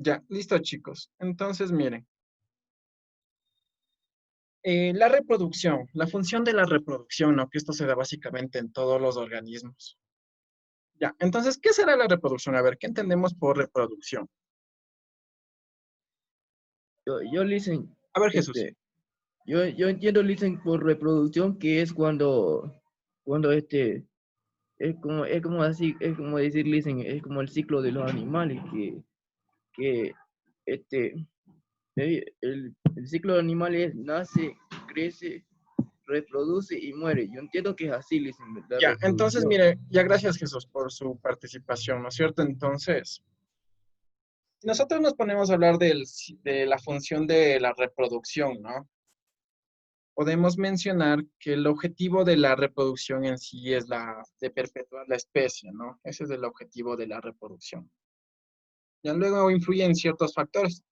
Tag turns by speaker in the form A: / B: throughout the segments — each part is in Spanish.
A: Ya, listo, chicos. Entonces, miren, la reproducción, la función de la reproducción, ¿no? Que esto se da básicamente en todos los organismos. Ya, entonces, ¿qué será la reproducción? A ver, ¿qué entendemos por reproducción?
B: Yo listen,
A: A ver, Jesús.
B: este, yo entiendo listen por reproducción que es cuando es como así, es como decir listen, es como el ciclo de los animales que este, el ciclo de animales nace, crece, reproduce y muere. Yo entiendo que es así, listen, la
A: Ya, entonces,
B: reproducción.
A: mire, ya gracias, Jesús, por su participación, ¿no es cierto? Entonces, si nosotros nos ponemos a hablar de la función de la reproducción, ¿no? Podemos mencionar que el objetivo de la reproducción en sí es la de perpetuar la especie, ¿no? Ese es el objetivo de la reproducción. Ya luego influyen ciertos factores,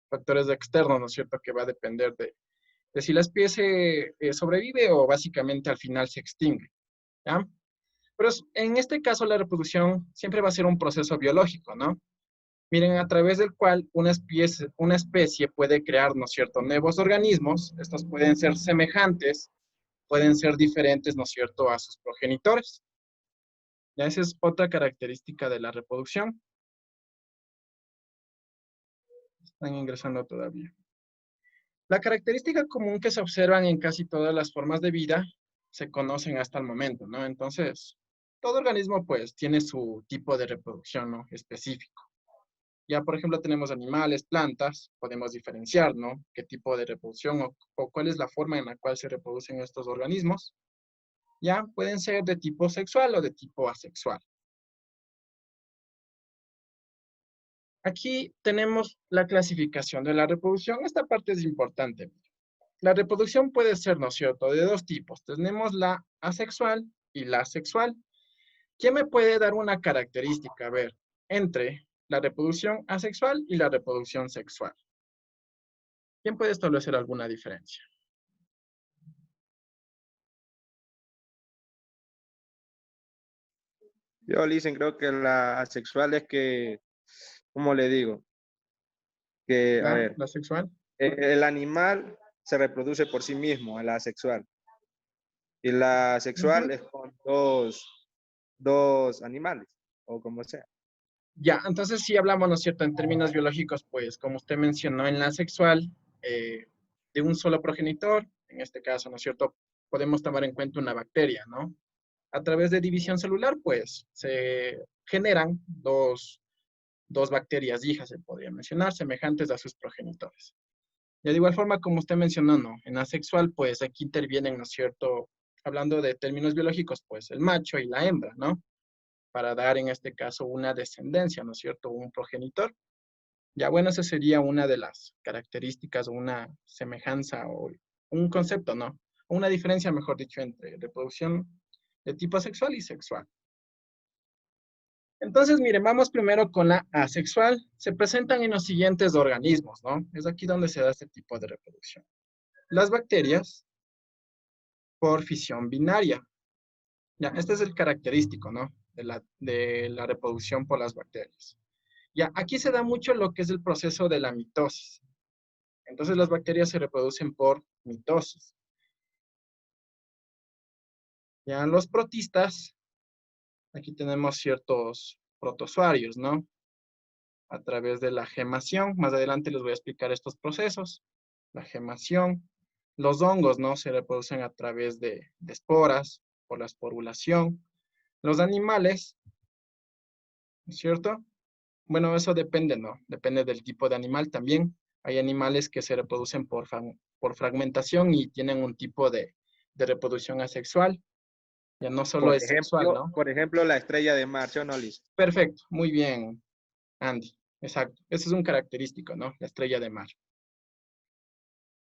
A: factores externos, ¿no es cierto? Que va a depender de si la especie sobrevive o básicamente al final se extingue, ¿ya? Pero en este caso la reproducción siempre va a ser un proceso biológico, ¿no? Miren, a través del cual una especie puede crear, ¿no es cierto?, nuevos organismos. Estos pueden ser semejantes, pueden ser diferentes, ¿no es cierto?, a sus progenitores. Ya esa es otra característica de la reproducción. Están ingresando todavía. La característica común que se observan en casi todas las formas de vida se conocen hasta el momento, ¿no? Entonces, todo organismo pues tiene su tipo de reproducción, ¿no? Específico. Ya, por ejemplo, tenemos animales, plantas, podemos diferenciar, ¿no? Qué tipo de reproducción o cuál es la forma en la cual se reproducen estos organismos. Ya, pueden ser de tipo sexual o de tipo asexual. Aquí tenemos la clasificación de la reproducción. Esta parte es importante. La reproducción puede ser, ¿no es cierto?, de dos tipos. Tenemos la asexual y la sexual. ¿Quién me puede dar una característica, a ver, entre la reproducción asexual y la reproducción sexual? ¿Quién puede establecer alguna diferencia?
C: Yo, dicen, creo que la asexual es que, ¿cómo le digo? Que, a ver,
A: La sexual.
C: el animal se reproduce por sí mismo, la asexual. Y la sexual
A: Ujú.
C: es con dos animales, o como sea.
A: Ya, entonces si hablamos, ¿no es cierto?, en términos biológicos, pues como usted mencionó en la sexual, de un solo progenitor, en este caso, ¿no es cierto?, podemos tomar en cuenta una bacteria, ¿no? A través de división celular, pues se generan dos bacterias hijas, se podría mencionar, semejantes a sus progenitores. Y de igual forma, como usted mencionó, ¿no? En asexual, pues aquí intervienen, ¿no es cierto?, hablando de términos biológicos, pues el macho y la hembra, ¿no? Para dar en este caso una descendencia, ¿no es cierto? Un progenitor. Ya bueno, esa sería una de las características o una semejanza o un concepto, ¿no? Una diferencia, mejor dicho, entre reproducción de tipo sexual y sexual. Entonces, miren, vamos primero con la asexual. Se presentan en los siguientes organismos, ¿no? Es aquí donde se da este tipo de reproducción. Las bacterias por fisión binaria. Ya, este es el característico, ¿no? De la reproducción por las bacterias. Ya, aquí se da mucho lo que es el proceso de la mitosis. Entonces las bacterias se reproducen por mitosis. Ya, los protistas, aquí tenemos ciertos protozoarios, ¿no? A través de la gemación. Más adelante les voy a explicar estos procesos. La gemación. Los hongos, ¿no? Se reproducen a través de esporas, por la esporulación. Los animales, ¿no es cierto? Bueno, eso depende, ¿no? Depende del tipo de animal también. Hay animales que se reproducen por fragmentación y tienen un tipo de reproducción asexual. Ya no solo es sexual, ¿no?
C: Por ejemplo, la estrella de mar, ¿sí o no, Liz?
A: Perfecto, muy bien, Andy. Exacto. Ese es un característico, ¿no? La estrella de mar.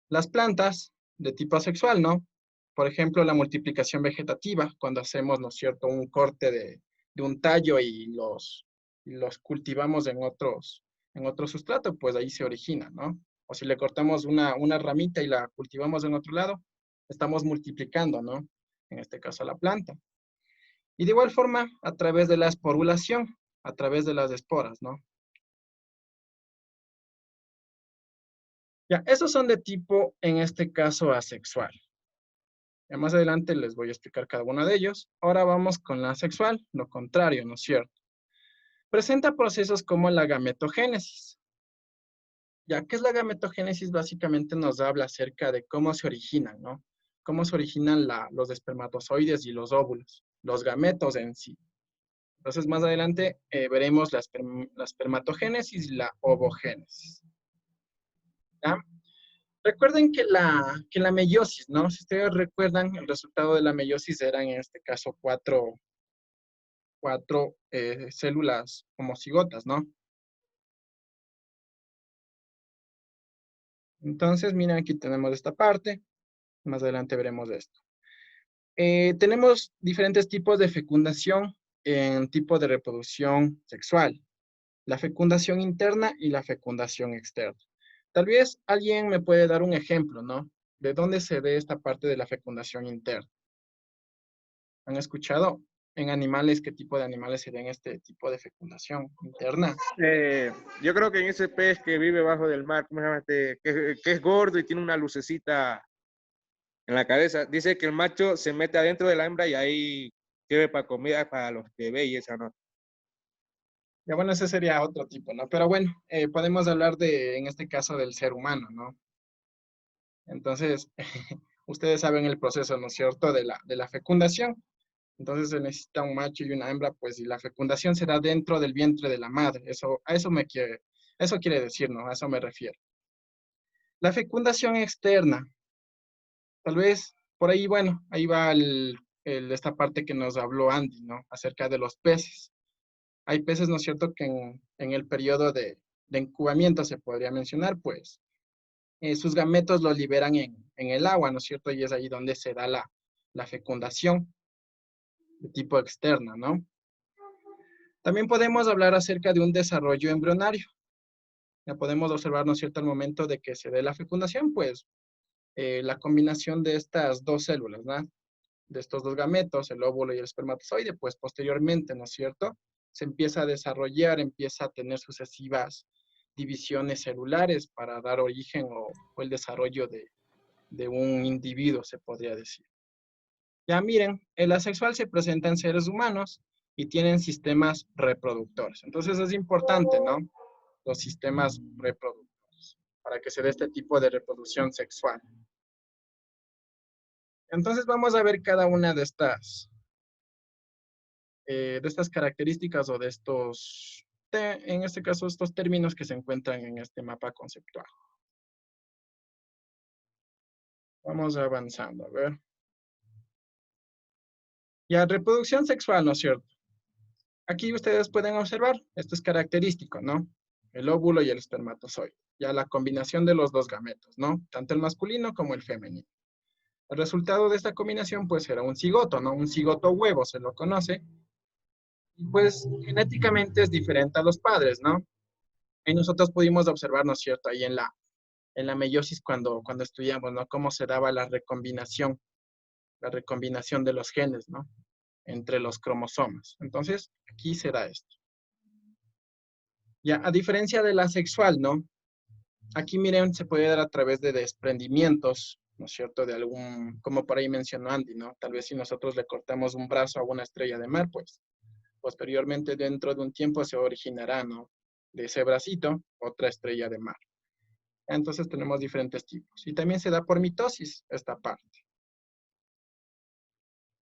A: Las plantas de tipo asexual, ¿no? Por ejemplo, la multiplicación vegetativa, cuando hacemos, ¿no es cierto?, un corte de un tallo y los cultivamos en otro sustrato, pues ahí se origina, ¿no? O si le cortamos una ramita y la cultivamos en otro lado, estamos multiplicando, ¿no? En este caso la planta. Y de igual forma, a través de la esporulación, a través de las esporas, ¿no? Ya, esos son de tipo, en este caso, asexual. Ya más adelante les voy a explicar cada uno de ellos. Ahora vamos con la asexual, lo contrario, ¿no es cierto? Presenta procesos como la gametogénesis. Ya, ¿qué es la gametogénesis? Básicamente nos habla acerca de cómo se originan, ¿no? Cómo se originan los espermatozoides y los óvulos, los gametos en sí. Entonces, más adelante veremos la espermatogénesis y la ovogénesis. ¿Ya? Recuerden que la meiosis, ¿no? Si ustedes recuerdan, el resultado de la meiosis eran en este caso cuatro células homocigotas, ¿no? Entonces, miren, aquí tenemos esta parte. Más adelante veremos esto. Tenemos diferentes tipos de fecundación en tipo de reproducción sexual. La fecundación interna y la fecundación externa. Tal vez alguien me puede dar un ejemplo, ¿no? ¿De dónde se ve esta parte de la fecundación interna? ¿Han escuchado en animales qué tipo de animales serían este tipo de fecundación interna?
C: Yo creo que en ese pez que vive bajo del mar, ¿cómo se llama este? Que es gordo y tiene una lucecita en la cabeza. Dice que el macho se mete adentro de la hembra y ahí sirve para comida para los bebés y esa no.
A: Ya bueno, ese sería otro tipo, ¿no? Pero bueno, podemos hablar de, en este caso, del ser humano, ¿no? Entonces, ustedes saben el proceso, ¿no es cierto?, de la fecundación. Entonces se necesita un macho y una hembra, pues, y la fecundación se da dentro del vientre de la madre. Eso quiere decir, ¿no? A eso me refiero. La fecundación externa, tal vez por ahí, bueno, ahí va esta parte que nos habló Andy, ¿no? Acerca de los peces. Hay peces, ¿no es cierto?, que en el periodo de incubamiento se podría mencionar, pues, sus gametos los liberan en el agua, ¿no es cierto? Y es ahí donde se da la fecundación de tipo externa, ¿no? También podemos hablar acerca de un desarrollo embrionario. Ya podemos observar, ¿no es cierto?, al momento de que se dé la fecundación, pues la combinación de estas dos células, ¿no? De estos dos gametos, el óvulo y el espermatozoide, pues posteriormente, ¿no es cierto?, se empieza a desarrollar, empieza a tener sucesivas divisiones celulares para dar origen o el desarrollo de un individuo, se podría decir. Ya miren, el asexual se presenta en seres humanos y tienen sistemas reproductores. Entonces es importante, ¿no? Los sistemas reproductores para que se dé este tipo de reproducción sexual. Entonces vamos a ver cada una de estas características o de estos, en este caso, estos términos que se encuentran en este mapa conceptual. Vamos avanzando, a ver. Ya, reproducción sexual, ¿no es cierto? Aquí ustedes pueden observar, esto es característico, ¿no? El óvulo y el espermatozoide. Ya la combinación de los dos gametos, ¿no? Tanto el masculino como el femenino. El resultado de esta combinación, pues, será un cigoto, ¿no? Un cigoto huevo, se lo conoce. Y pues, genéticamente es diferente a los padres, ¿no? Y nosotros pudimos observar, ¿no es cierto?, ahí en la meiosis cuando estudiamos, ¿no? Cómo se daba la recombinación de los genes, ¿no? Entre los cromosomas. Entonces, aquí se da esto. Ya, a diferencia de la sexual, ¿no? Aquí, miren, se puede dar a través de desprendimientos, ¿no es cierto? De algún, como por ahí mencionó Andy, ¿no? Tal vez si nosotros le cortamos un brazo a una estrella de mar, pues, posteriormente, dentro de un tiempo, se originará, ¿no? De ese bracito, otra estrella de mar. Entonces tenemos diferentes tipos. Y también se da por mitosis esta parte.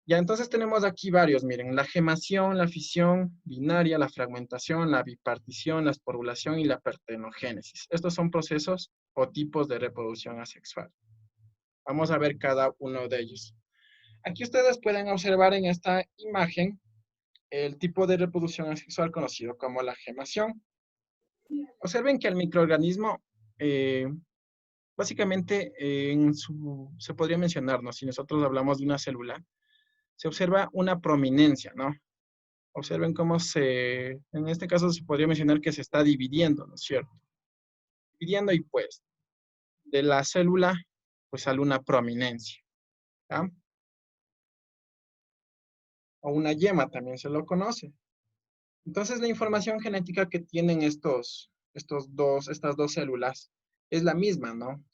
A: Ya, entonces tenemos aquí varios, miren, la gemación, la fisión binaria, la fragmentación, la bipartición, la esporulación y la partenogénesis. Estos son procesos o tipos de reproducción asexual. Vamos a ver cada uno de ellos. Aquí ustedes pueden observar en esta imagen el tipo de reproducción asexual conocido como la gemación. Observen que el microorganismo básicamente, se podría mencionar, ¿no? Si nosotros hablamos de una célula, se observa una prominencia, ¿no? Observen cómo en este caso se podría mencionar que se está dividiendo, ¿no es cierto? Dividiendo y pues, de la célula, pues sale una prominencia, ¿ya? O una yema también se lo conoce. Entonces, la información genética que tienen estas dos células es la misma, ¿no?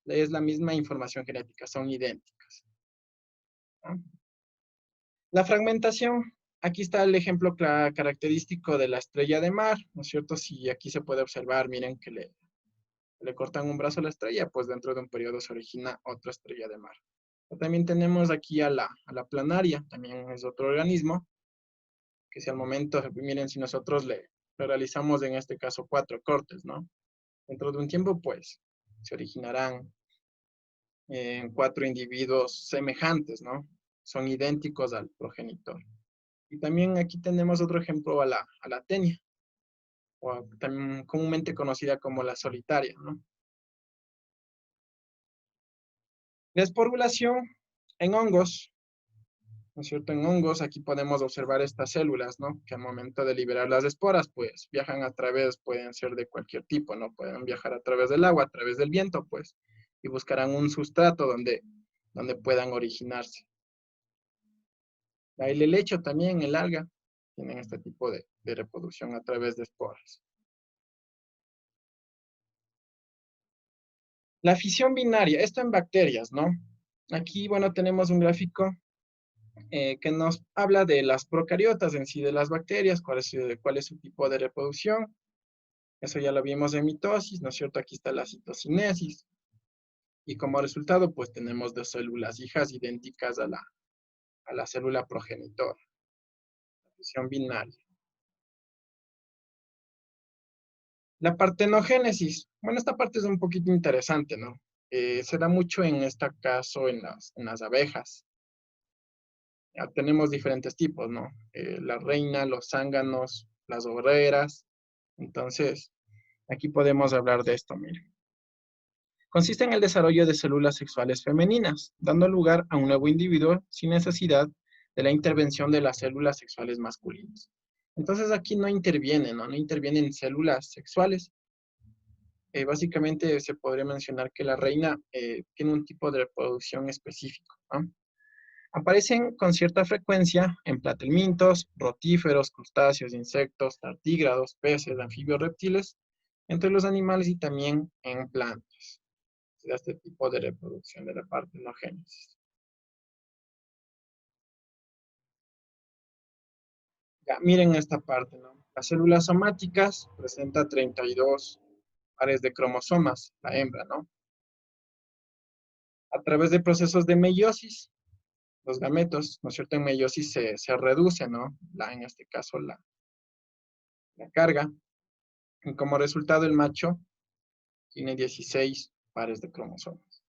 A: Es la misma información genética, son idénticas, ¿no? La fragmentación, aquí está el ejemplo característico de la estrella de mar, ¿no es cierto? Si aquí se puede observar, miren que le cortan un brazo a la estrella, pues dentro de un periodo se origina otra estrella de mar. También tenemos aquí a la planaria, también es otro organismo, que si al momento, miren, si nosotros le realizamos en este caso 4 cortes, ¿no? Dentro de un tiempo, pues, se originarán 4 individuos semejantes, ¿no? Son idénticos al progenitor. Y también aquí tenemos otro ejemplo a la tenia, o también comúnmente conocida como la solitaria, ¿no? La esporulación en hongos, ¿no es cierto? En hongos aquí podemos observar estas células, ¿no? Que al momento de liberar las esporas, pues viajan a través, pueden ser de cualquier tipo, ¿no? Pueden viajar a través del agua, a través del viento, pues, y buscarán un sustrato donde puedan originarse. El helecho también, el alga, tienen este tipo de reproducción a través de esporas. La fisión binaria, esto en bacterias, ¿no? Aquí, bueno, tenemos un gráfico que nos habla de las procariotas en sí, de las bacterias, cuál es su tipo de reproducción. Eso ya lo vimos en mitosis, ¿no es cierto? Aquí está la citocinesis. Y como resultado, pues tenemos dos células hijas idénticas a la célula progenitora. La fisión binaria. La partenogénesis. Bueno, esta parte es un poquito interesante, ¿no? Se da mucho en este caso en las abejas. Ya tenemos diferentes tipos, ¿no? La reina, los zánganos, las obreras. Entonces, aquí podemos hablar de esto, miren. Consiste en el desarrollo de células sexuales femeninas, dando lugar a un nuevo individuo sin necesidad de la intervención de las células sexuales masculinas. Entonces aquí no intervienen, ¿no? No intervienen células sexuales. Básicamente se podría mencionar que la reina tiene un tipo de reproducción específico, ¿no? Aparecen con cierta frecuencia en platelmintos, rotíferos, crustáceos, insectos, tartígrados, peces, anfibios, reptiles, entre los animales y también en plantas. De este tipo de reproducción de la partenogénesis. Ya, miren esta parte, ¿no? Las células somáticas presentan 32 pares de cromosomas, la hembra, ¿no? A través de procesos de meiosis, los gametos, ¿no es cierto? En meiosis se reduce, ¿no? En este caso, la carga. Y como resultado, el macho tiene 16 pares de cromosomas.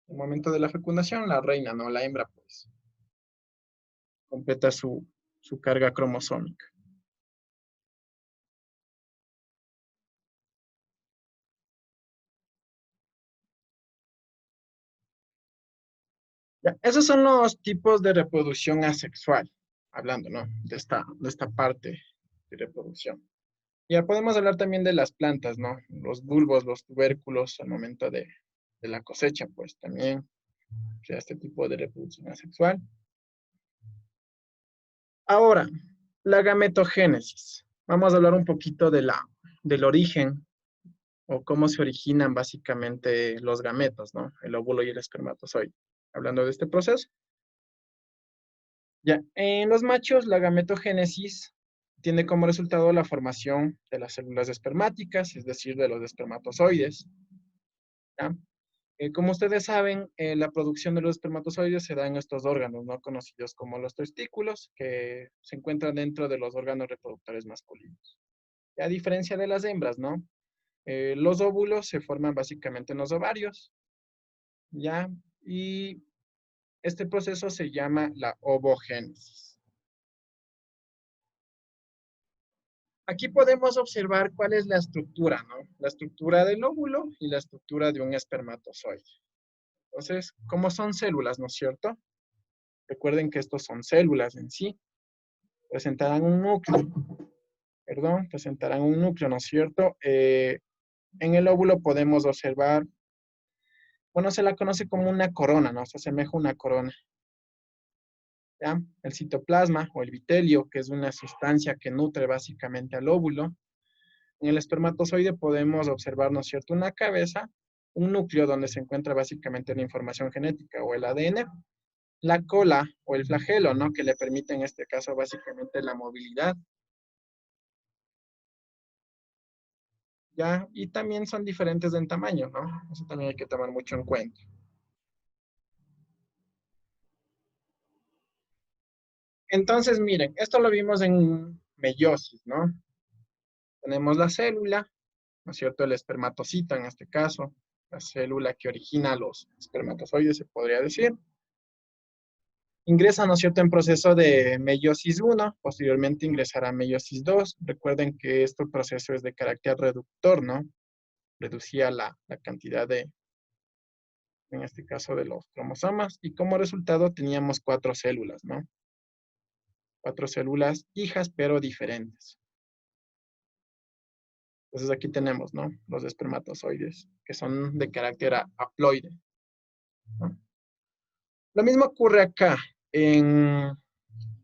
A: En el momento de la fecundación, la reina, ¿no? La hembra, pues, completa su carga cromosómica. Ya, esos son los tipos de reproducción asexual, hablando, ¿no? De esta parte de reproducción. Ya podemos hablar también de las plantas, ¿no? Los bulbos, los tubérculos al momento de la cosecha, pues también, o sea, este tipo de reproducción asexual. Ahora, la gametogénesis. Vamos a hablar un poquito del origen o cómo se originan básicamente los gametos, ¿no? El óvulo y el espermatozoide. Hablando de este proceso. Ya, en los machos, la gametogénesis tiene como resultado la formación de las células espermáticas, es decir, de los espermatozoides. ¿Ya? Como ustedes saben, la producción de los espermatozoides se da en estos órganos, ¿no? Conocidos como los testículos, que se encuentran dentro de los órganos reproductores masculinos. Y a diferencia de las hembras, ¿no? Los óvulos se forman básicamente en los ovarios, ¿ya? Y este proceso se llama la ovogénesis. Aquí podemos observar cuál es la estructura, ¿no? La estructura del óvulo y la estructura de un espermatozoide. Entonces, ¿cómo son células, no es cierto? Recuerden que estos son células en sí. Presentarán un núcleo, presentarán un núcleo, ¿no es cierto? En el óvulo podemos observar, bueno, se la conoce como una corona, ¿no? Se asemeja a una corona. ¿Ya? El citoplasma o el vitelio, que es una sustancia que nutre básicamente al óvulo. En el espermatozoide podemos observar, ¿no es cierto?, una cabeza, un núcleo donde se encuentra básicamente la información genética o el ADN, la cola o el flagelo, ¿no?, que le permite en este caso básicamente la movilidad, ¿ya? Y también son diferentes en tamaño, ¿no? Eso también hay que tomar mucho en cuenta. Entonces, miren, esto lo vimos en meiosis, ¿no? Tenemos la célula, ¿no es cierto? El espermatocito en este caso, la célula que origina los espermatozoides, se podría decir. Ingresa, ¿no es cierto?, en proceso de meiosis 1, posteriormente ingresará a meiosis 2. Recuerden que este proceso es de carácter reductor, ¿no? Reducía la cantidad de, en este caso, de los cromosomas, y como resultado teníamos 4 células, ¿no? 4 células hijas, pero diferentes. Entonces aquí tenemos, ¿no?, los espermatozoides, que son de carácter haploide, ¿no? Lo mismo ocurre acá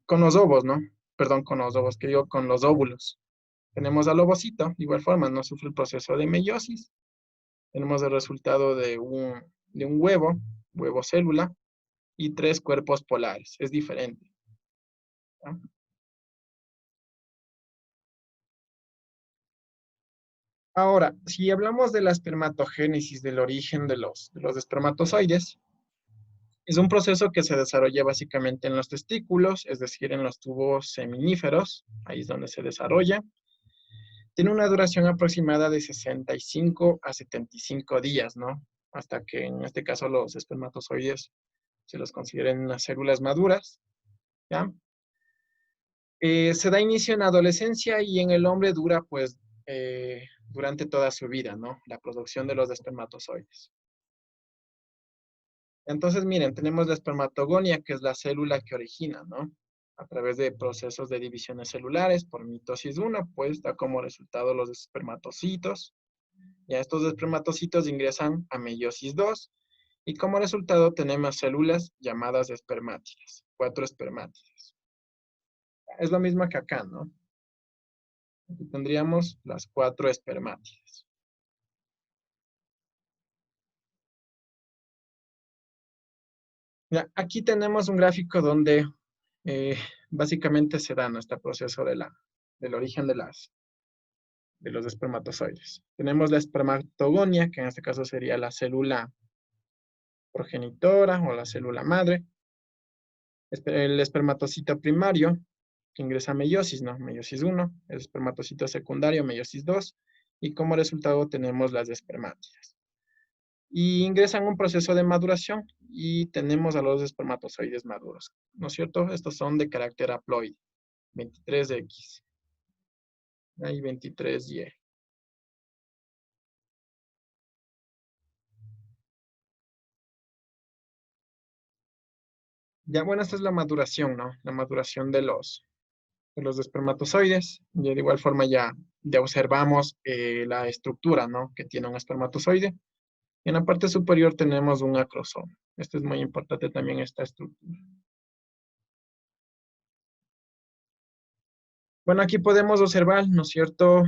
A: con los ovos, ¿no? Perdón, con los ovos, que digo, con los óvulos. Tenemos al ovocito, de igual forma, no sufre el proceso de meiosis. Tenemos el resultado de un huevo célula, y 3 cuerpos polares. Es diferente, ¿no? Ahora, si hablamos de la espermatogénesis, del origen de los espermatozoides, es un proceso que se desarrolla básicamente en los testículos, es decir, en los tubos seminíferos, ahí es donde se desarrolla. Tiene una duración aproximada de 65 a 75 días, ¿no? Hasta que en este caso los espermatozoides se los consideren unas células maduras, ¿ya? Se da inicio en la adolescencia y en el hombre dura, pues, durante toda su vida, ¿no? La producción de los espermatozoides. Entonces, miren, tenemos la espermatogonia, que es la célula que origina, ¿no? A través de procesos de divisiones celulares por mitosis 1, pues da como resultado los espermatocitos. Ya estos espermatocitos ingresan a meiosis 2 y como resultado tenemos células llamadas espermátidas, 4 espermátidas. Es lo mismo que acá, ¿no? Aquí tendríamos las 4 espermátidas. Ya, aquí tenemos un gráfico donde eh, básicamente se da nuestro proceso del origen de los espermatozoides. Tenemos la espermatogonia, que en este caso sería la célula progenitora o la célula madre. El espermatocito primario, que ingresa a meiosis, ¿no? Meiosis 1, el espermatocito secundario, meiosis 2, y como resultado tenemos las espermátidas. Y ingresan un proceso de maduración y tenemos a los espermatozoides maduros, ¿no es cierto? Estos son de carácter haploide, 23X y 23Y. Ya, bueno, esta es la maduración, ¿no? La maduración de los espermatozoides. Y de igual forma ya observamos la estructura, ¿no?, que tiene un espermatozoide. Y en la parte superior tenemos un acrosoma. Esto es muy importante también, esta estructura. Bueno, aquí podemos observar, ¿no es cierto?,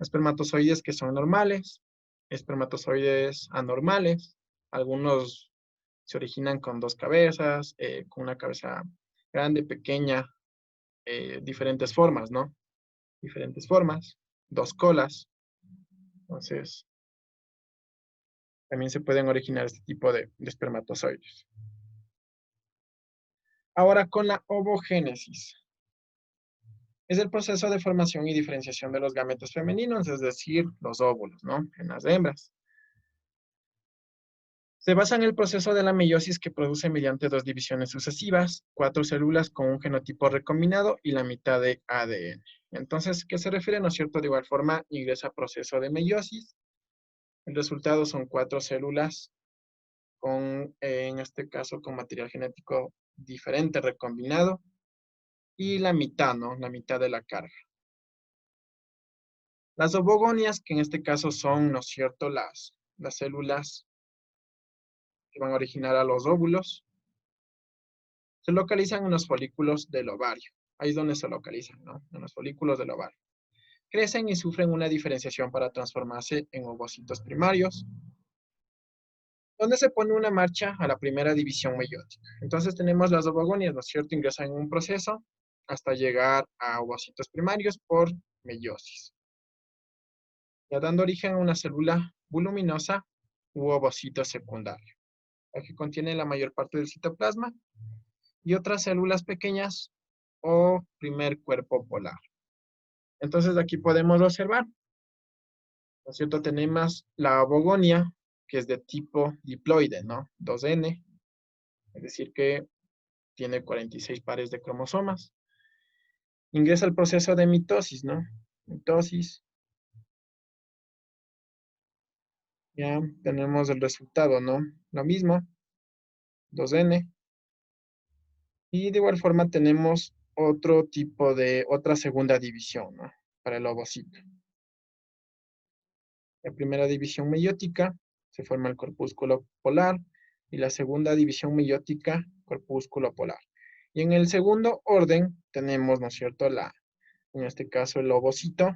A: espermatozoides que son normales, espermatozoides anormales. Algunos se originan con 2 cabezas, con una cabeza grande, pequeña, diferentes formas, ¿no? Diferentes formas, 2 colas. Entonces, también se pueden originar este tipo de espermatozoides. Ahora, con la ovogénesis. Es el proceso de formación y diferenciación de los gametos femeninos, es decir, los óvulos, ¿no?, en las hembras. Se basa en el proceso de la meiosis, que produce mediante 2 divisiones sucesivas, 4 células con un genotipo recombinado y la mitad de ADN. Entonces, ¿qué se refiere? ¿No es cierto? De igual forma, ingresa proceso de meiosis. El resultado son 4 células con, en este caso, con material genético diferente, recombinado, y la mitad, ¿no? La mitad de la carga. Las ovogonias, que en este caso son, ¿no es cierto?, las células que van a originar a los óvulos, se localizan en los folículos del ovario. Ahí es donde se localizan, ¿no? En los folículos del ovario. crecen y sufren una diferenciación para transformarse en ovocitos primarios, donde se pone una marcha a la primera división meiótica. Entonces tenemos las ovogonias, ¿no es cierto? Ingresan en un proceso hasta llegar a ovocitos primarios por meiosis, ya dando origen a una célula voluminosa u ovocito secundario, la que contiene la mayor parte del citoplasma, y otras células pequeñas o primer cuerpo polar. Entonces aquí podemos observar, ¿no es cierto? Tenemos la ovogonia, que es de tipo diploide, ¿no? 2N, es decir que tiene 46 pares de cromosomas. Ingresa el proceso de mitosis, ¿no? Mitosis. Ya tenemos el resultado, ¿no? Lo mismo, 2N. Y de igual forma tenemos otro tipo de, otra segunda división, ¿no? Para el ovocito. La primera división meiótica se forma el corpúsculo polar y la segunda división meiótica, corpúsculo polar. Y en el segundo orden tenemos, ¿no es cierto?, en este caso el ovocito,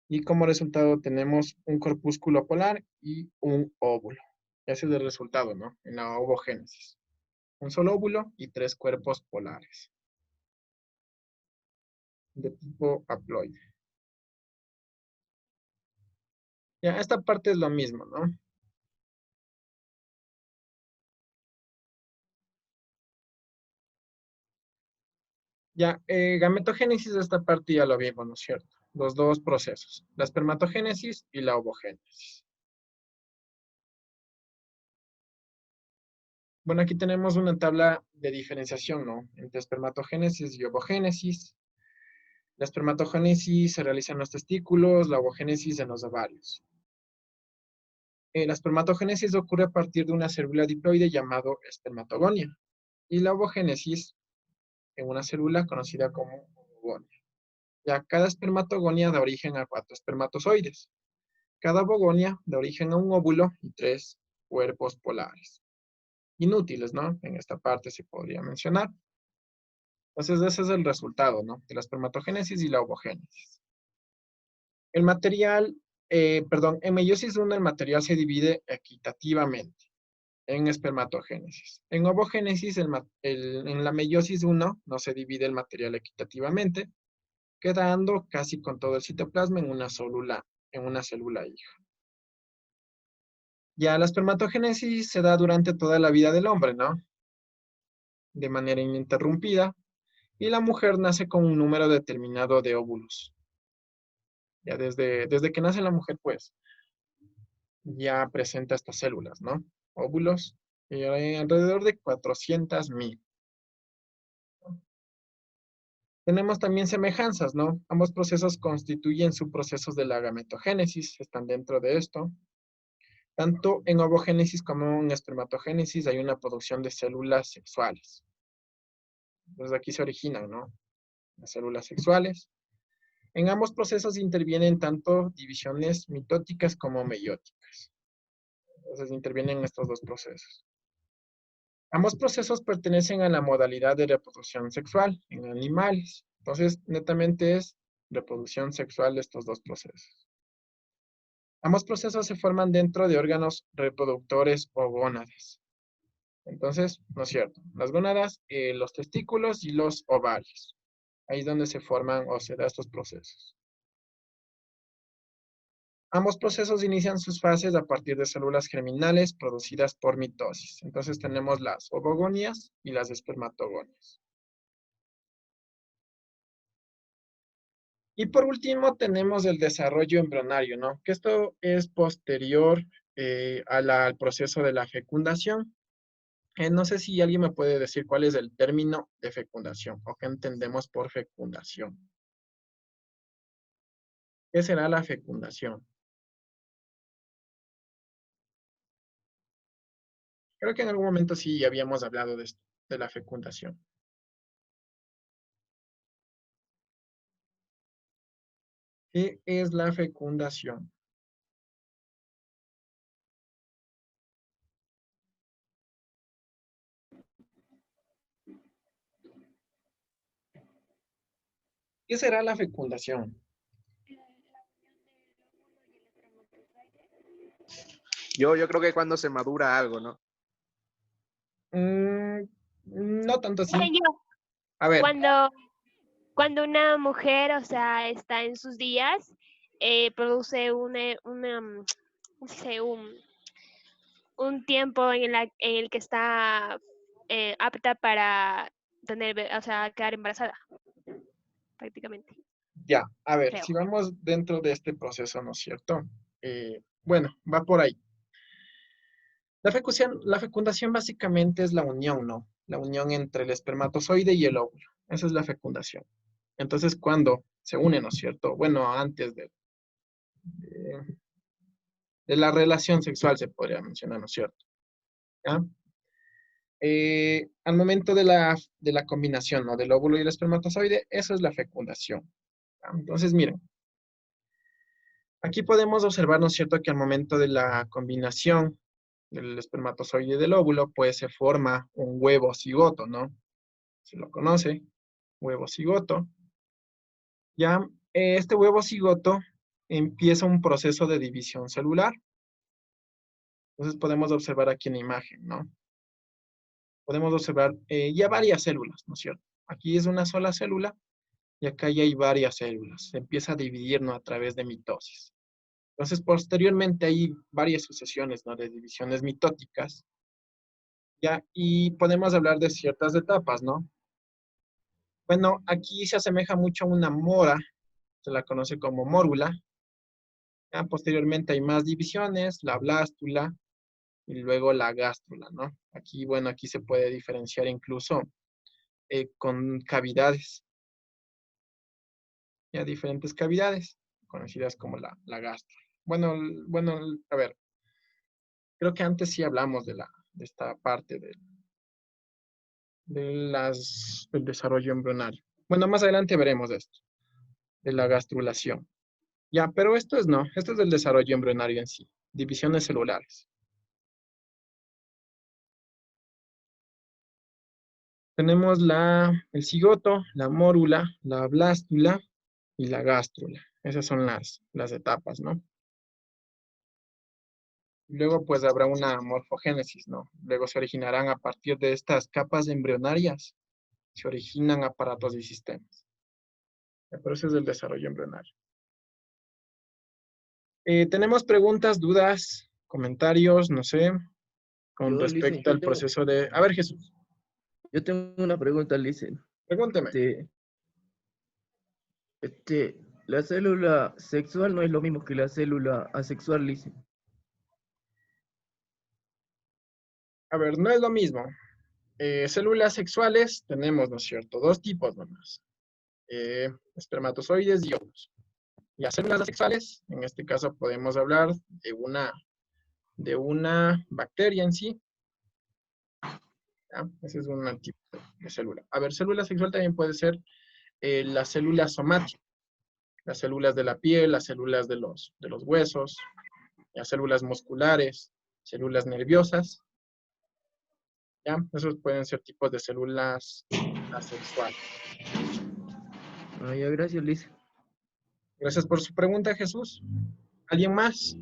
A: y como resultado tenemos un corpúsculo polar y un óvulo. Ese es el resultado, ¿no? En la ovogénesis. Un solo óvulo y 3 cuerpos polares de tipo haploide. Ya, esta parte es lo mismo, ¿no? Ya, gametogénesis, esta parte ya lo vimos, ¿no es cierto? Los dos procesos, la espermatogénesis y la ovogénesis. Bueno, aquí tenemos una tabla de diferenciación, ¿no? Entre espermatogénesis y ovogénesis. La espermatogénesis se realiza en los testículos, la ovogénesis en los ovarios. La espermatogénesis ocurre a partir de una célula diploide llamado espermatogonia y la ovogénesis en una célula conocida como ovogonia. Ya cada espermatogonia da origen a 4 espermatozoides. Cada ovogonia da origen a un óvulo y 3 cuerpos polares. Inútiles, ¿no? En esta parte se podría mencionar. Entonces ese es el resultado, ¿no? De la espermatogénesis y la ovogénesis. El material, en meiosis 1 el material se divide equitativamente en espermatogénesis. En ovogénesis, en la meiosis 1 no se divide el material equitativamente, quedando casi con todo el citoplasma en una célula hija. Ya la espermatogénesis se da durante toda la vida del hombre, ¿no? De manera ininterrumpida, y la mujer nace con un número determinado de óvulos. Ya desde que nace la mujer, pues, ya presenta estas células, ¿no? Óvulos, y hay alrededor de 400.000. Tenemos también semejanzas, ¿no? Ambos procesos constituyen subprocesos de la gametogénesis, están dentro de esto. Tanto en ovogénesis como en espermatogénesis hay una producción de células sexuales. Entonces aquí se originan, ¿no? Las células sexuales. En ambos procesos intervienen tanto divisiones mitóticas como meióticas. Entonces intervienen estos dos procesos. Ambos procesos pertenecen a la modalidad de reproducción sexual en animales. Entonces, netamente es reproducción sexual de estos dos procesos. Ambos procesos se forman dentro de órganos reproductores o gónadas. Entonces, no es cierto. Las gónadas, los testículos y los ovarios. Ahí es donde se forman o se dan estos procesos. Ambos procesos inician sus fases a partir de células germinales producidas por mitosis. Entonces tenemos las ovogonias y las espermatogonias. Y por último tenemos el desarrollo embrionario, ¿no? Que esto es posterior al proceso de la fecundación. No sé si alguien me puede decir cuál es el término de fecundación o qué entendemos por fecundación. ¿Qué será la fecundación? Creo que en algún momento sí habíamos hablado de esto, de la fecundación. ¿Qué es la fecundación? ¿Qué será la fecundación?
C: Yo creo que cuando se madura algo, ¿no?
A: No tanto así.
D: Yo,
A: A ver,
D: cuando una mujer, o sea, está en sus días, produce ¿cómo se dice? Un tiempo en el que está apta para o sea, quedar embarazada, prácticamente,
A: ya, a ver,
D: creo.
A: si vamos dentro de este proceso, ¿no es cierto? Bueno, va por ahí. La fecundación básicamente es la unión, ¿no? La unión entre el espermatozoide y el óvulo. Esa es la fecundación. Entonces, cuando se unen, ¿no es cierto? Bueno, antes de la relación sexual se podría mencionar, ¿no es cierto? ¿Ya? Al momento de la combinación, ¿no? Del óvulo y el espermatozoide, eso es la fecundación. ¿Ya? Entonces, miren, aquí podemos observar, ¿no es cierto?, que al momento de la combinación del espermatozoide y del óvulo, pues se forma un huevo cigoto, ¿no? Se lo conoce, huevo cigoto. Ya, este huevo cigoto empieza un proceso de división celular. Entonces podemos observar aquí en la imagen, ¿no? Podemos observar ya varias células, ¿no es cierto? Aquí es una sola célula y acá ya hay varias células. Se empieza a dividir, ¿no? A través de mitosis. Entonces, posteriormente hay varias sucesiones, ¿no? De divisiones mitóticas, ¿ya? Y podemos hablar de ciertas etapas, ¿no? Bueno, aquí se asemeja mucho a una mora, se la conoce como mórula. ¿Ya? Posteriormente hay más divisiones, la blástula y luego la gástrula, ¿no? Aquí, bueno, aquí se puede diferenciar incluso con cavidades, ya diferentes cavidades, conocidas como la gástrula. Bueno, a ver, creo que antes sí hablamos de esta parte del desarrollo embrionario. Bueno, más adelante veremos esto, de la gastrulación. Ya, pero esto es del desarrollo embrionario en sí, divisiones celulares. Tenemos el cigoto, la mórula, la blástula y la gástrula. Esas son las etapas, ¿no? Luego pues habrá una morfogénesis, ¿no? Luego se originarán a partir de estas capas embrionarias, se originan aparatos y sistemas. Pero ese es el desarrollo embrionario. ¿Tenemos preguntas, dudas, comentarios, no sé, con
B: Yo, Listen,
A: respecto al proceso de... A ver, Jesús,
B: yo tengo una pregunta, Listen.
A: pregúnteme.
B: La célula sexual no es lo mismo que la célula asexual, Listen.
A: A ver, no es lo mismo. Células sexuales tenemos, ¿no es cierto? Dos tipos nomás. Espermatozoides y óvulos. Las células asexuales, en este caso podemos hablar de una bacteria en sí. ¿Ya? Ese es un tipo de célula. A ver, célula sexual también puede ser la célula somática, las células de la piel, las células de los huesos, las células musculares, células nerviosas. ¿Ya? Esos pueden ser tipos de células asexuales.
B: Ah, ya, gracias, Listen.
A: Gracias por su pregunta, Jesús. ¿Alguien más?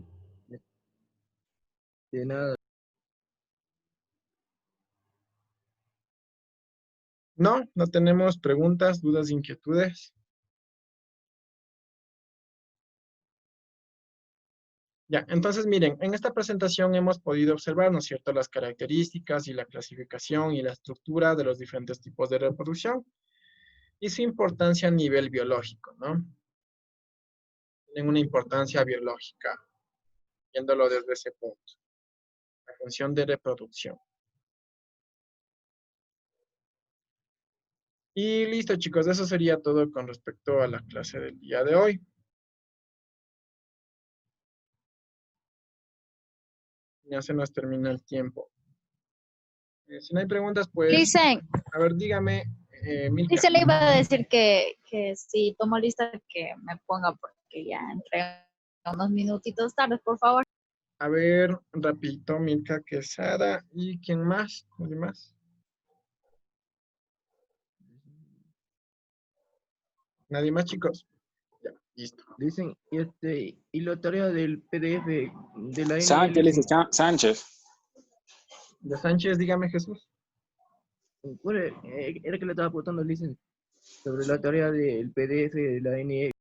B: De nada.
A: No, no tenemos preguntas, dudas, inquietudes. Ya, entonces miren, en esta presentación hemos podido observar, ¿no es cierto?, las características y la clasificación y la estructura de los diferentes tipos de reproducción y su importancia a nivel biológico, ¿no? Tienen una importancia biológica, viéndolo desde ese punto, la función de reproducción. Y listo, chicos, eso sería todo con respecto a la clase del día de hoy. Ya se nos termina el tiempo. Si no hay preguntas, pues,
E: Listen,
A: a ver, dígame, Milka.
E: se le iba a decir que si tomo lista que me ponga porque ya entré unos minutitos tarde, por favor.
A: A ver, rapidito, Milka Quesada. ¿Y quién más? ¿Nadie más? ¿Nadie más, chicos? Ya. Listo.
B: Dicen, y la tarea del PDF de la
F: Sánchez,
B: NL,
F: Sánchez.
A: De Sánchez, dígame Jesús.
B: era que le estaba apuntando, dicen, sobre la tarea del PDF de la NL.